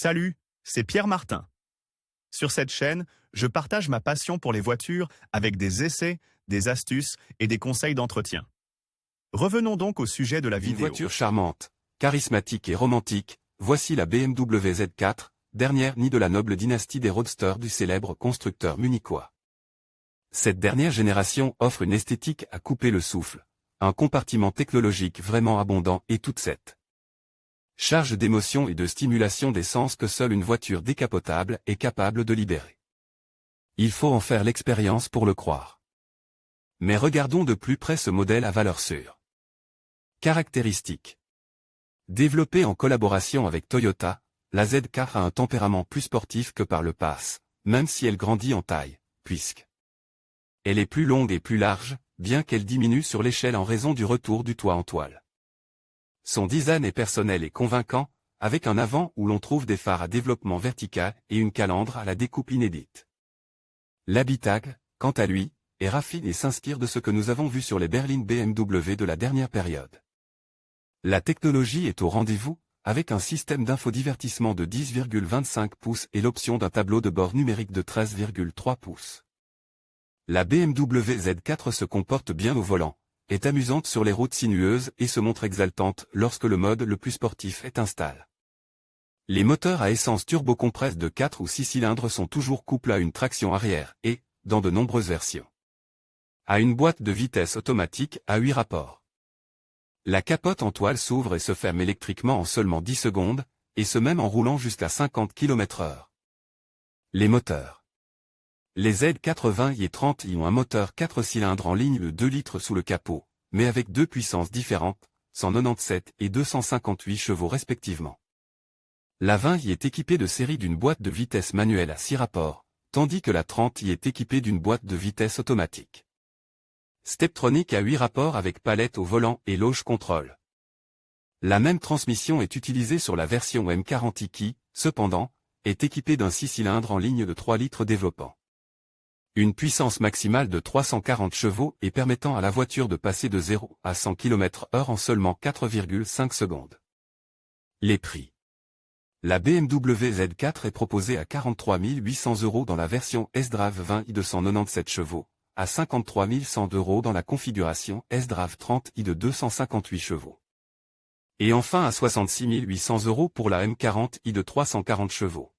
Salut, c'est Pierre Martin. Sur cette chaîne, je partage ma passion pour les voitures avec des essais, des astuces et des conseils d'entretien. Revenons donc au sujet de la Une vidéo. voiture charmante, charismatique et romantique, voici la BMW Z4, dernière née de la noble dynastie des roadsters du célèbre constructeur munichois. Cette dernière génération offre une esthétique à couper le souffle, un compartiment technologique vraiment abondant et toute cette charge d'émotion et de stimulation des sens que seule une voiture décapotable est capable de libérer. Il faut en faire l'expérience pour le croire. Mais regardons de plus près ce modèle à valeur sûre. Caractéristiques. Développée en collaboration avec Toyota, la Z4 a un tempérament plus sportif que par le passé, même si elle grandit en taille, puisque elle est plus longue et plus large, bien qu'elle diminue sur l'échelle en raison du retour du toit en toile. Son design est personnel et convaincant, avec un avant où l'on trouve des phares à développement vertical et une calandre à la découpe inédite. L'habitacle, quant à lui, est raffiné et s'inspire de ce que nous avons vu sur les berlines BMW de la dernière période. La technologie est au rendez-vous, avec un système d'infodivertissement de 10,25 pouces et l'option d'un tableau de bord numérique de 13,3 pouces. La BMW Z4 se comporte bien au volant, est amusante sur les routes sinueuses et se montre exaltante lorsque le mode le plus sportif est installé. Les moteurs à essence turbocompresse de 4 ou 6 cylindres sont toujours couplés à une traction arrière et, dans de nombreuses versions, à une boîte de vitesse automatique à 8 rapports. La capote en toile s'ouvre et se ferme électriquement en seulement 10 secondes, et ce même en roulant jusqu'à 50 km/h. Les moteurs. Les Z80 et 30 y ont un moteur 4 cylindres en ligne de 2 litres sous le capot, mais avec deux puissances différentes, 197 et 258 chevaux respectivement. La 20 y est équipée de série d'une boîte de vitesse manuelle à 6 rapports, tandis que la 30 y est équipée d'une boîte de vitesse automatique. Steptronic à 8 rapports avec palette au volant et loge contrôle. La même transmission est utilisée sur la version M40i qui, cependant, est équipée d'un 6 cylindres en ligne de 3 litres développant une puissance maximale de 340 chevaux et permettant à la voiture de passer de 0 à 100 km/h en seulement 4,5 secondes. Les prix. La BMW Z4 est proposée à 43 800 € dans la version S-Drive 20i de 197 chevaux, à 53 100 € dans la configuration S-Drive 30i de 258 chevaux. Et enfin à 66 800 € pour la M40i de 340 chevaux.